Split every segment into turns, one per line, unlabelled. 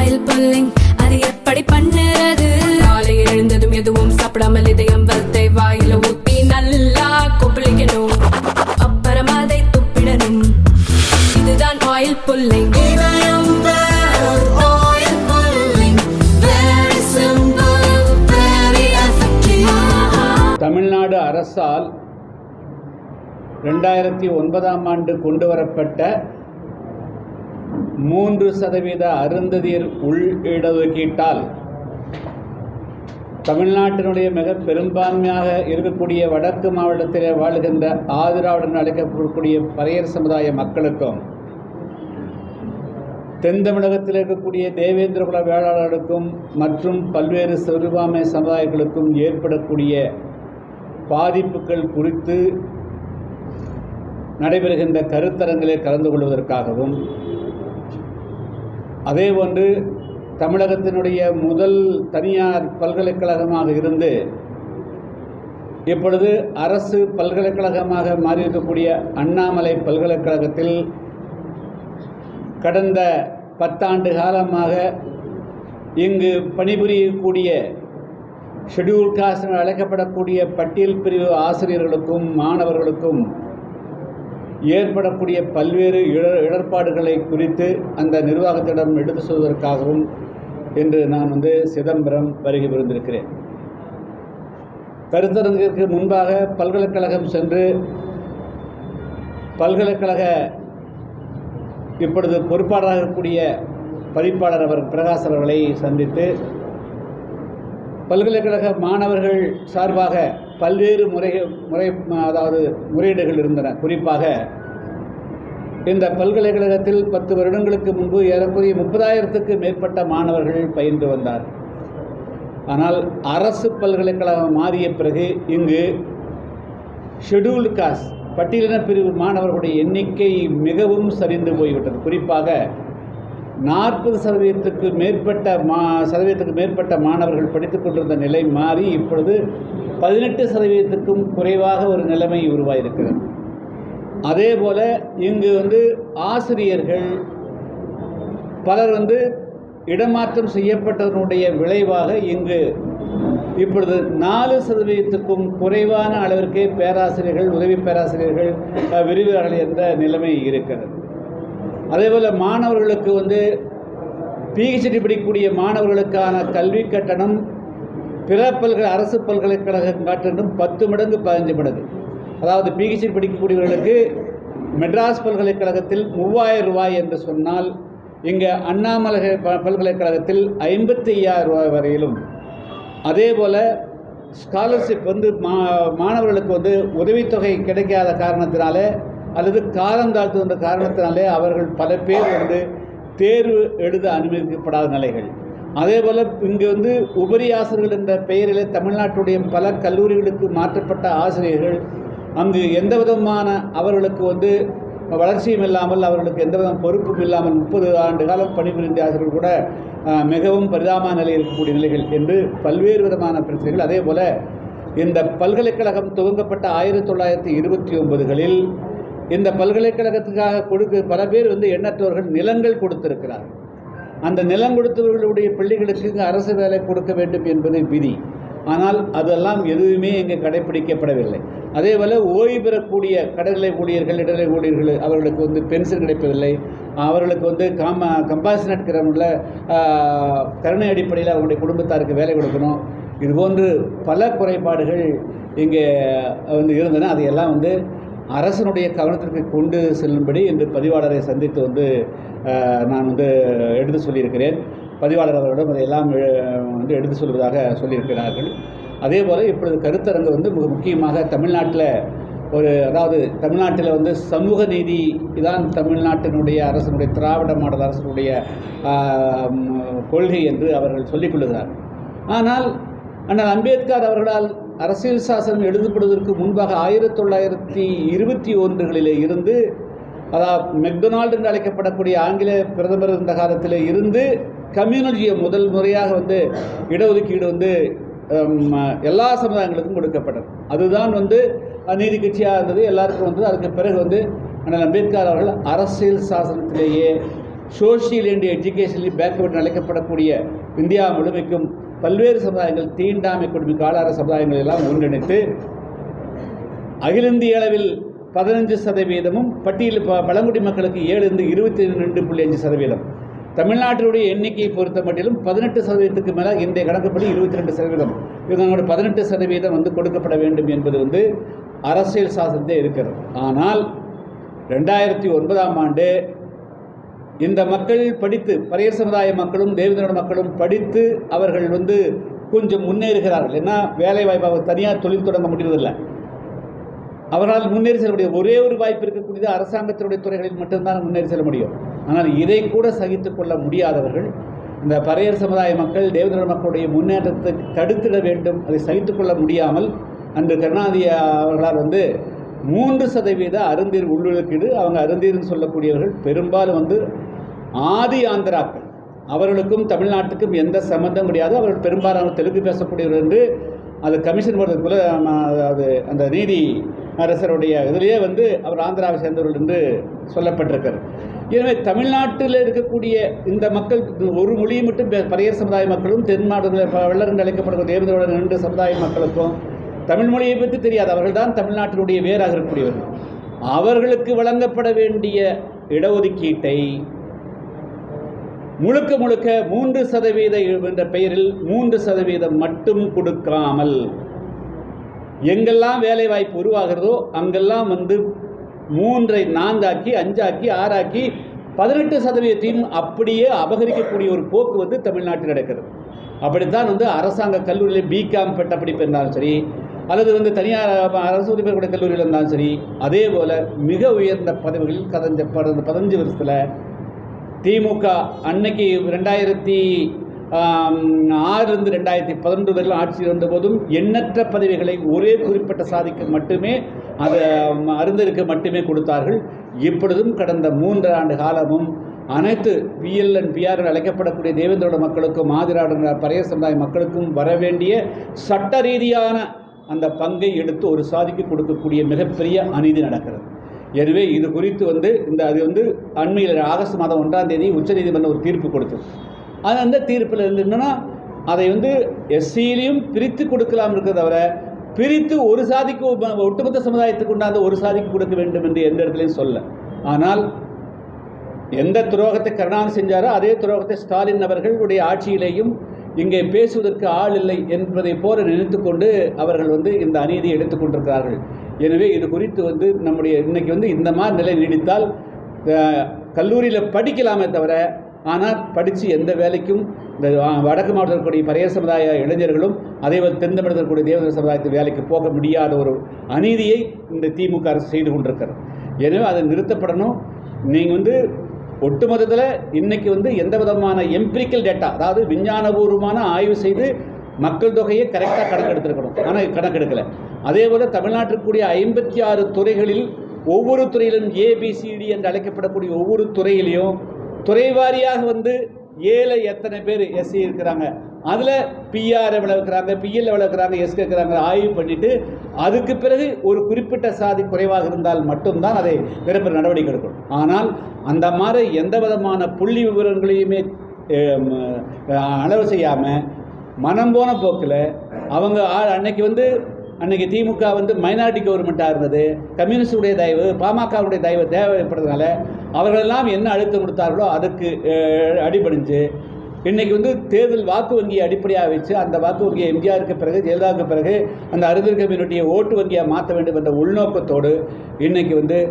Oil pulling அது எப்படி பண்ணுறது? காலையில் எழுந்ததும் எதுவும் சாப்பிடாமல் இதயம் வளத்தை வாயில ஊத்தி நல்லா கொப்பளிக்கணும், அப்புறம் அதை துப்பிடணும். இதுதான் ஆயில் புல்லிங்.
தமிழ்நாடு அரசால் 2009ஆம் ஆண்டு கொண்டு வரப்பட்ட 3% அருந்ததியர் உள் இடஒதுக்கீட்டால் தமிழ்நாட்டினுடைய மிக பெரும்பான்மையாக இருக்கக்கூடிய வடக்கு மாவட்டத்தில் வாழ்கின்ற ஆதிராவிடன் அழைக்கப்படக்கூடிய பறையர் சமுதாய மக்களுக்கும் தென் தமிழகத்தில் இருக்கக்கூடிய தேவேந்திர குல வேளாளர்களுக்கும் மற்றும் பல்வேறு சிறுபான்மை சமுதாயங்களுக்கும் ஏற்படக்கூடிய பாதிப்புகள் குறித்து நடைபெறுகின்ற கருத்தரங்களில் கலந்து கொள்வதற்காகவும் அதேபோன்று தமிழகத்தினுடைய முதல் தனியார் பல்கலைக்கழகமாக இருந்து இப்பொழுது அரசு பல்கலைக்கழகமாக மாறியிருக்கக்கூடிய அண்ணாமலை பல்கலைக்கழகத்தில் கடந்த 10 ஆண்டு காலமாக இங்கு பணிபுரியக்கூடிய ஷெட்யூல் காஸ்ட் என அழைக்கப்படக்கூடிய பட்டியல் பிரிவு ஆசிரியர்களுக்கும் மாணவர்களுக்கும் ஏற்படக்கூடிய பல்வேறு இடர்பாடுகளை குறித்து அந்த நிர்வாகத்திடம் எடுத்து சொல்வதற்காகவும் இன்று நான் சிதம்பரம் வருகை புரிந்திருக்கிறேன். கருத்தரங்கிற்கு முன்பாக பல்கலைக்கழகம் சென்று பல்கலைக்கழக இப்பொழுது பொறுப்பாளராக இருக்கக்கூடிய பதிப்பாளர் அவர் பிரகாஷ் அவர்களை சந்தித்து பல்கலைக்கழக மாணவர்கள் சார்பாக பல்வேறு முறையீடுகள் இருந்தன. குறிப்பாக இந்த பல்கலைக்கழகத்தில் 10 வருடங்களுக்கு முன்பு ஏறக்குறைய 30,000க்கு மேற்பட்ட மாணவர்கள் பயின்று வந்தார். ஆனால் அரசு பல்கலைக்கழகம் மாறிய பிறகு இங்கு ஷெட்யூல்டு காஸ்ட் பட்டியலின பிரிவு மாணவர்களுடைய எண்ணிக்கை மிகவும் சரிந்து போய்விட்டது. குறிப்பாக 40% மேற்பட்ட மாணவர்கள் படித்துக் கொண்டிருந்த நிலை மாறி இப்பொழுது 18%க்கும் குறைவாக ஒரு நிலைமை உருவாயிருக்கிறது. அதே போல் இங்கு ஆசிரியர்கள் பலர் இடமாற்றம் செய்யப்பட்டதனுடைய விளைவாக இங்கு இப்பொழுது 4%க்கும் குறைவான அளவிற்கே பேராசிரியர்கள், உதவி பேராசிரியர்கள், விரிவுரையாளர்கள் என்ற நிலைமை இருக்கிறது. அதேபோல் மாணவர்களுக்கு PhD படிக்கக்கூடிய மாணவர்களுக்கான கல்வி கட்டணம் பிற அரசு பல்கலைக்கழகம் காட்டிலும் 10 மடங்கு 15 மடங்கு. அதாவது PhD படிக்கக்கூடியவர்களுக்கு மெட்ராஸ் பல்கலைக்கழகத்தில் 3000 ரூபாய் என்று சொன்னால் இங்கே அண்ணாமலை பல்கலைக்கழகத்தில் 55,000 ரூபாய் வரையிலும். அதே போல் ஸ்காலர்ஷிப் மாணவர்களுக்கு உதவித்தொகை கிடைக்காத காரணத்தினாலே அல்லது காலம் தாழ்த்துகின்ற காரணத்தினாலே அவர்கள் பல பேர் தேர்வு எழுத அனுமதிக்கப்படாத நிலைகள். அதே போல் இங்கு உபரி ஆசிரியர்கள் என்ற பெயரில் தமிழ்நாட்டுடைய பல கல்லூரிகளுக்கு மாற்றப்பட்ட ஆசிரியர்கள் அங்கு எந்த விதமான அவர்களுக்கு வளர்ச்சியும் இல்லாமல் அவர்களுக்கு எந்த விதமான பொறுப்பும் இல்லாமல் 30 ஆண்டு காலம் பணிபுரிந்த ஆசிரியர்கள் கூட மிகவும் பரிதாபமான நிலையில் இருக்கக்கூடிய நிலைகள் என்று பல்வேறு விதமான பிரச்சனைகள். அதே போல் இந்த பல்கலைக்கழகம் துவங்கப்பட்ட 1929களில் இந்த பல்கலைக்கழகத்துக்காக பல பேர் எண்ணற்றவர்கள் நிலங்கள் கொடுத்திருக்கிறார். அந்த நிலம் கொடுத்தவர்களுடைய பிள்ளைகளுக்கு அரசு வேலை கொடுக்க வேண்டும் என்பது விதி. ஆனால் அதெல்லாம் எதுவுமே இங்கே கடைப்பிடிக்கப்படவில்லை. அதே போல் ஓய்வு பெறக்கூடிய கடற்கரை ஊழியர்கள், இடைநிலை ஊழியர்கள் அவர்களுக்கு பென்ஷன் கிடைப்பதில்லை. அவர்களுக்கு கம்பாஷனட் கிரமில் கருணை அடிப்படையில் அவருடைய குடும்பத்தாருக்கு வேலை கொடுக்கணும். இதுபோன்று பல குறைபாடுகள் இங்கே இருந்தன. அதையெல்லாம் அரசனுடைய கவனத்திற்கு கொண்டு செல்லும்படி இன்று பதிவாளரை சந்தித்து நான் எடுத்து சொல்லியிருக்கிறேன். பதிவாளர் அவர்களிடம் அதையெல்லாம் எடுத்து சொல்வதாக சொல்லியிருக்கிறார்கள். அதே போல் இப்பொழுது கருத்தரங்கு மிக முக்கியமாக தமிழ்நாட்டில் தமிழ்நாட்டில் சமூக நீதி தான் தமிழ்நாட்டினுடைய அரசனுடைய திராவிட மாடல் அரசனுடைய கொள்கை என்று அவர்கள் சொல்லிக் கொள்கிறார். ஆனால் அண்ணல் அம்பேத்கர் அவர்களால் அரசியல் சாசனம் எழுதப்படுவதற்கு முன்பாக 1921களிலே இருந்து, அதாவது மெக்டொனால்டு என்று அழைக்கப்படக்கூடிய ஆங்கில பிரதமர் இந்த காலத்தில் இருந்து கம்யூனிட்டியை முதல் முறையாக இடஒதுக்கீடு எல்லா சமுதாயங்களுக்கும் கொடுக்கப்பட்டது. அதுதான் நீதி கட்சியாக இருந்தது எல்லாருக்கும். அதுக்கு பிறகு அண்ணல் அம்பேத்கர் அவர்கள் அரசியல் சாசனத்திலேயே சோஷியல் அண்ட் எஜுகேஷனலி பேக்வர்டு அழைக்கப்படக்கூடிய இந்தியா முழுமைக்கும் பல்வேறு சமுதாயங்கள், தீண்டாமை கொடுமை காலார சமுதாயங்கள் எல்லாம் ஒன்றிணைத்து அகில இந்திய அளவில் 15%, பட்டியல் பழங்குடி மக்களுக்கு 7-22.5%. தமிழ்நாட்டினுடைய எண்ணிக்கையை பொறுத்த மட்டிலும் 18%க்கு மேலே இன்றைய கணக்குப்படி 22%. இவங்களோட 18% வந்து கொடுக்கப்பட வேண்டும் என்பது அரசியல் சாசனத்தை இருக்கிறது. ஆனால் 2009ஆம் ஆண்டு இந்த மக்கள் படித்து, பறையர் சமுதாய மக்களும் தேவேந்திர மக்களும் படித்து அவர்கள் கொஞ்சம் முன்னேறுகிறார்கள். ஏன்னா வேலை வாய்ப்பாக தனியார் தொழில் தொடங்க முடிவதில்லை. அவரால் முன்னேறி செல்ல முடியும். ஒரே ஒரு வாய்ப்பு இருக்கக்கூடியது அரசாங்கத்தினுடைய துறைகளில் மட்டும்தான் முன்னேறி செல்ல முடியும். ஆனால் இதை கூட சகித்து கொள்ள முடியாதவர்கள் இந்த பறையர் சமுதாய மக்கள், தேவேந்திர மக்களுடைய முன்னேற்றத்தை தடுத்திட வேண்டும். அதை சகித்து கொள்ள முடியாமல் அன்று கருணாநிதி அவர்களால் 3% அருந்தீர் உள்ளொதுக்கீடு, அவங்க அருந்தீர்னு சொல்லக்கூடியவர்கள் பெரும்பாலும் ஆதி ஆந்திராக்கள், அவர்களுக்கும் தமிழ்நாட்டுக்கும் எந்த சம்பந்தம் கிடையாது. அவர்கள் பெரும்பாலான தெலுங்கு பேசக்கூடியவர்கள் என்று அது கமிஷன் போடுறதுக்குள்ள அது அந்த நீதி அரசருடைய இதிலேயே அவர் ஆந்திராவை சேர்ந்தவர்கள் என்று சொல்லப்பட்டிருக்கிறது. எனவே தமிழ்நாட்டில் இருக்கக்கூடிய இந்த மக்கள் ஒரு மொழியை மட்டும் பறையர் சமுதாய மக்களும், தென் மாவட்டங்களில் வெள்ளர் என்று அழைக்கப்படுகிற தேவேந்திரோட 2 சமுதாய மக்களுக்கும் தமிழ் மொழியை பற்றி தெரியாது. அவர்கள்தான் தமிழ்நாட்டினுடைய வேறாக இருக்கக்கூடியவர்கள். அவர்களுக்கு வழங்கப்பட வேண்டிய இடஒதுக்கீட்டை முழுக்க 3% என்ற பெயரில் 3% மட்டும் கொடுக்காமல் எங்கெல்லாம் வேலை வாய்ப்பு உருவாகிறதோ அங்கெல்லாம் 3ஐ 4 ஆக்கி 5 ஆக்கி 6 ஆக்கி 18% அப்படியே அபகரிக்கக்கூடிய ஒரு போக்கு தமிழ்நாட்டில் நடக்கிறது. அப்படித்தான் அரசாங்க கல்லூரியில் பிகாம் பட்டப்படிப்பு இருந்தாலும் சரி, அல்லது தனியார் அரசு உரிமைக்கூடிய கல்லூரியில் இருந்தாலும் சரி, அதே போல் மிக உயர்ந்த பதவிகளில் கடந்த 15 வருஷத்தில் திமுக அன்னைக்கு 2006 2011 வரையிலும் ஆட்சியில் வந்தபோதும் எண்ணற்ற பதவிகளை ஒரே குறிப்பிட்ட சாதிக்கு மட்டுமே, அது அருந்தருக்கு மட்டுமே கொடுத்தார்கள். இப்பொழுதும் கடந்த 3 ஆண்டு காலமும் அனைத்து பிஎல்என் பிஆர் அழைக்கப்படக்கூடிய தேவேந்திரோட மக்களுக்கும், ஆதிராட பறையர் சமுதாய மக்களுக்கும் வரவேண்டிய சட்ட ரீதியான அந்த பங்கை எடுத்து ஒரு சாதிக்கு கொடுக்கக்கூடிய மிகப்பெரிய அநீதி நடக்கிறது. எனவே இது குறித்து அது அண்மையில் ஆகஸ்ட் மாதம் 1ஆம் தேதி உச்சநீதிமன்றம் ஒரு தீர்ப்பு கொடுத்தது. அது அந்த தீர்ப்பில் என்னென்னா, அதை எஸ்சியிலையும் பிரித்து கொடுக்கலாம் இருக்கிறத தவிர பிரித்து ஒரு சாதிக்கு, ஒட்டுமொத்த சமுதாயத்துக்கு உண்டான ஒரு சாதிக்கு கொடுக்க வேண்டும் என்று எந்த இடத்துலையும் சொல்ல. ஆனால் எந்த துரோகத்தை கருணாநிதி செஞ்சாரோ அதே துரோகத்தை ஸ்டாலின் அவர்களுடைய ஆட்சியிலேயும் இங்கே பேசுவதற்கு ஆள் இல்லை என்பதை போல நினைத்து கொண்டு அவர்கள் இந்த அநீதியை எடுத்துக்கொண்டிருக்கிறார்கள். எனவே இது குறித்து நம்முடைய இன்னைக்கு இந்த மாதிரி நிலை நீடித்தால் கல்லூரியில் படிக்கலாமே தவிர, ஆனால் படித்து எந்த வேலைக்கும் இந்த வடக்கு மாவட்டத்தில் இருக்கக்கூடிய பறையர் சமுதாய இளைஞர்களும் அதே தென் தமிழகத்தில் இருக்கக்கூடிய தேவேந்திர சமுதாயத்து வேலைக்கு போக முடியாத ஒரு அநீதியை இந்த திமுக அரசு செய்து கொண்டிருக்கிறது. எனவே அதை நிறுத்தப்படணும். நீங்கள் ஒட்டுமொத்தத்தில் இன்றைக்கி எந்த விதமான எம்பிரிக்கல் டேட்டா, அதாவது விஞ்ஞானபூர்வமான ஆய்வு செய்து மக்கள் தொகையை கரெக்டாக கணக்கெடுத்துருக்கணும். ஆனால் கணக்கெடுக்கலை. அதே போல் தமிழ்நாட்டிற்குரிய 56 துறைகளில் ஒவ்வொரு துறையிலும் ஏபிசிடி என்று அழைக்கப்படக்கூடிய ஒவ்வொரு துறையிலையும் துறை வாரியாக ஏழை எத்தனை பேர் எஸ்சி இருக்கிறாங்க, அதில் பிஆர் எவ்வளோ இருக்கிறாங்க, பிஎல் எவ்வளோ இருக்கிறாங்க, எஸ்சி இருக்கிறாங்க ஆய்வு பண்ணிவிட்டு அதுக்கு பிறகு ஒரு குறிப்பிட்ட சாதி குறைவாக இருந்தால் மட்டும்தான் அதை நிரப்ப நடவடிக்கை எடுக்கணும். ஆனால் அந்த மாதிரி எந்த விதமான புள்ளி விவரங்களையுமே அளவு செய்யாமல் மனம் போன போக்கில் அவங்க அன்னைக்கு திமுக மைனாரிட்டி கவர்மெண்ட்டாக இருந்தது. கம்யூனிஸ்டுடைய தயவு, பாமகவுடைய தயவு தேவைப்படுறதுனால அவர்களெல்லாம் என்ன அழுத்தம் கொடுத்தார்களோ அதுக்கு அடிபணிஞ்சு இன்றைக்கி தேர்தல் வாக்கு வங்கியை அடிப்படையாக வச்சு அந்த வாக்கு வங்கியை எம்ஜிஆருக்கு பிறகு ஜெயலலிதாவுக்கு பிறகு அந்த அருந்தர் கம்யூனிட்டியை ஓட்டு வங்கியாக மாற்ற வேண்டும் என்ற உள்நோக்கத்தோடு இன்றைக்கி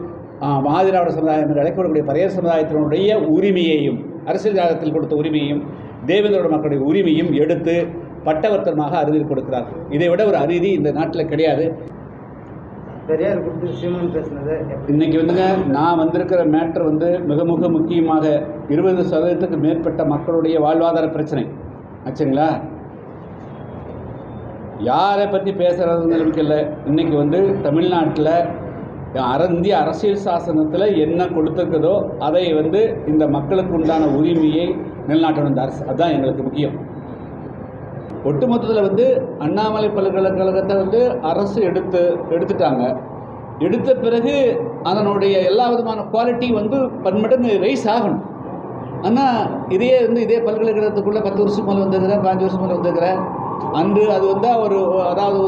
ஆதிராவிட சமுதாயம் என்று அழைக்கப்படக்கூடிய பறையர் சமுதாயத்தினுடைய உரிமையையும், அரசியல் காலத்தில் கொடுத்த உரிமையையும், தேவேந்திரோட மக்களுடைய உரிமையும் எடுத்து பட்டவர்த்தனமாக அறுதியில் கொடுக்கிறார்கள். இதை விட ஒரு அநீதி இந்த நாட்டில் கிடையாது.
பெரியார் குறித்து சீமான் பேசினது
இன்றைக்கி நான் வந்திருக்கிற மேட்ரு மிக மிக முக்கியமாக 20% மேற்பட்ட மக்களுடைய வாழ்வாதார பிரச்சனை ஆச்சுங்களா. யாரை பற்றி பேசுகிறதுங்களுக்கு இல்லை. இன்றைக்கி தமிழ்நாட்டில் இந்திய அரசியல் சாசனத்தில் என்ன கொடுத்துருக்குதோ அதை இந்த மக்களுக்கு உண்டான உரிமையை நிலைநாட்டணும் இந்த அரசு. அதுதான் எங்களுக்கு முக்கியம். ஒட்டுமொத்தத்தில் அண்ணாமலை பல்கலைக்கழகத்தை அரசு எடுத்துட்டாங்க. எடுத்த பிறகு அதனுடைய எல்லா விதமான குவாலிட்டி பன்மடங்கு ரைஸ் ஆகணும். ஆனால் இதே பல்கலைக்கழகத்துக்குள்ளே 10 வருஷம் மேலே வந்துருக்கிறேன், 5 வருஷம் மேலே வந்துருக்கிறேன். அன்று அது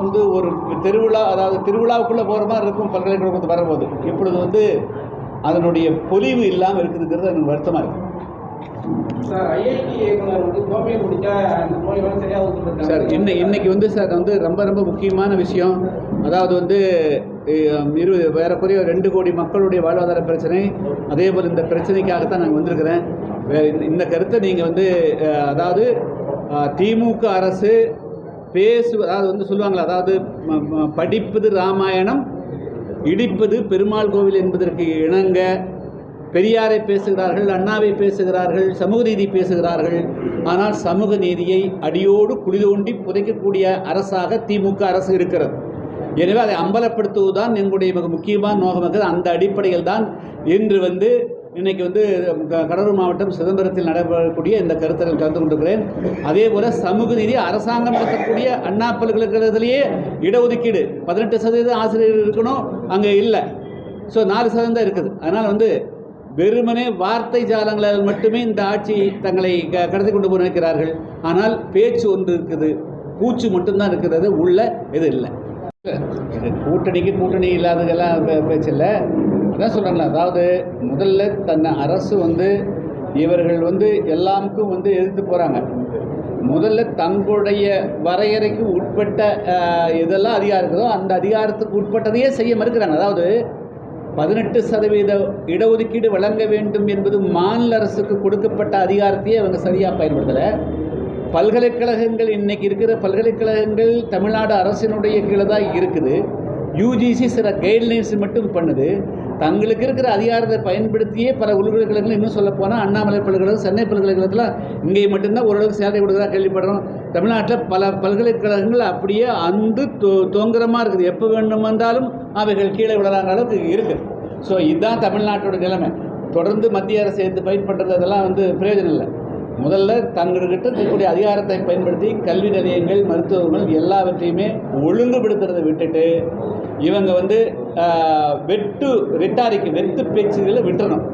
வந்து ஒரு திருவிழா, திருவிழாவுக்குள்ளே போகிற மாதிரி இருக்கும் பல்கலைக்கழகத்துக்கு வரும்போது. இப்பொழுது வந்து அதனுடைய பொலிவு இல்லாமல் இருக்குதுங்கிறது எனக்கு வருத்தமாக இருக்குது.
சார், ஐஐடி இயக்குனர் வந்து கோப்பையை முடித்தா அந்த நோய் வந்து சரியாக ஊற்றுறாங்க
சார். இன்னைக்கு வந்து சார் வந்து ரொம்ப முக்கியமான விஷயம். அதாவது வந்து ஏறக்குறைய 2 கோடி மக்களுடைய வாழ்வாதார பிரச்சனை. அதே போல் இந்த பிரச்சனைக்காகத்தான் நாங்கள் வந்திருக்கிறேன். இந்த கருத்தை நீங்கள் வந்து அதாவது திமுக அரசு அதாவது வந்து சொல்லுவாங்களா, அதாவது படிப்பது ராமாயணம், இடிப்பது பெருமாள் கோவில் என்பதற்கு இணங்க பெரியாரை பேசுகிறார்கள், அண்ணாவை பேசுகிறார்கள், சமூக நீதி பேசுகிறார்கள். ஆனால் சமூக நீதியை அடியோடு குழி தோண்டி புதைக்கக்கூடிய அரசாக திமுக அரசு இருக்கிறது. எனவே அதை அம்பலப்படுத்துவதுதான் எங்களுடைய மிக முக்கியமான நோக்கமாக. அந்த அடிப்படையில் தான் இன்று வந்து இன்றைக்கி வந்து கடலூர் மாவட்டம் சிதம்பரத்தில் நடைபெறக்கூடிய இந்த கருத்தரங்கில் கலந்து கொண்டிருக்கிறேன். அதே போல் சமூக நீதி அரசாங்கம் நடத்தக்கூடிய அண்ணா பல்கலைக்கழகத்திலேயே இடஒதுக்கீடு 18% ஆசிரியர்கள் இருக்கணும், அங்கே இல்லை. ஸோ 4% தான் இருக்குது. அதனால் வந்து வெறுமனே வார்த்தை ஜாலங்களால் மட்டுமே இந்த ஆட்சி தங்களை கடத்தி கொண்டு போய் நினைக்கிறார்கள். ஆனால் பேச்சு ஒன்று இருக்குது, பூச்சு மட்டும்தான் இருக்கிறது, உள்ள இது இல்லை. கூட்டணி இல்லாததெல்லாம் பேச்சு இல்லை. அதான் சொல்கிறாங்களா, அதாவது முதல்ல தன்னை அரசு வந்து இவர்கள் வந்து எல்லாமுக்கும் வந்து எதிர்த்து போகிறாங்க. முதல்ல தங்களுடைய வரையறைக்கு உட்பட்ட இதெல்லாம் அதிகாரம் இருக்குதோ அந்த அதிகாரத்துக்கு உட்பட்டதையே செய்ய மறுக்கிறாங்க. அதாவது 18% இடஒதுக்கீடு வழங்க வேண்டும் என்பது மாநில அரசுக்கு கொடுக்கப்பட்ட அதிகாரத்தையே அவங்க சரியாக பயன்படுத்தலை. பல்கலைக்கழகங்கள் இன்றைக்கி இருக்கிற பல்கலைக்கழகங்கள் தமிழ்நாடு அரசினுடைய கீழே தான் இருக்குது. யூஜிசி சில கைட்லைன்ஸ் மட்டும் பண்ணுது. தங்களுக்கு இருக்கிற அதிகாரத்தை பயன்படுத்தியே பல பல்கலைக்கழகங்கள், இன்னும் சொல்ல போனால் அண்ணாமலை பல்கலைக்கழகம், சென்னை பல்கலைக்கழகத்தில் இங்கே மட்டும்தான் ஓரளவுக்கு சேவை கொடுக்குறதா கேள்விப்படுறோம். தமிழ்நாட்டில் பல பல்கலைக்கழகங்கள் அப்படியே தொங்குரமாக இருக்குது. எப்போ வேண்டும் வந்தாலும் அவைகள் கீழே விடலாங்கிற அளவுக்கு இருக்குது. ஸோ இதுதான் தமிழ்நாட்டோட நிலைமை. தொடர்ந்து மத்திய அரசு எடுத்து ஃபைட் பண்ணுறது அதெல்லாம் வந்து பிரயோஜனம் இல்லை. முதல்ல தங்கள்கிட்ட இருக்கக்கூடிய அதிகாரத்தை பயன்படுத்தி கல்வி நிலையங்கள், மருத்துவங்கள் எல்லாவற்றையுமே ஒழுங்குபடுத்துறதை விட்டுட்டு இவங்க வந்து வெட்டு பேச்சுகளை விட்டுறணும்.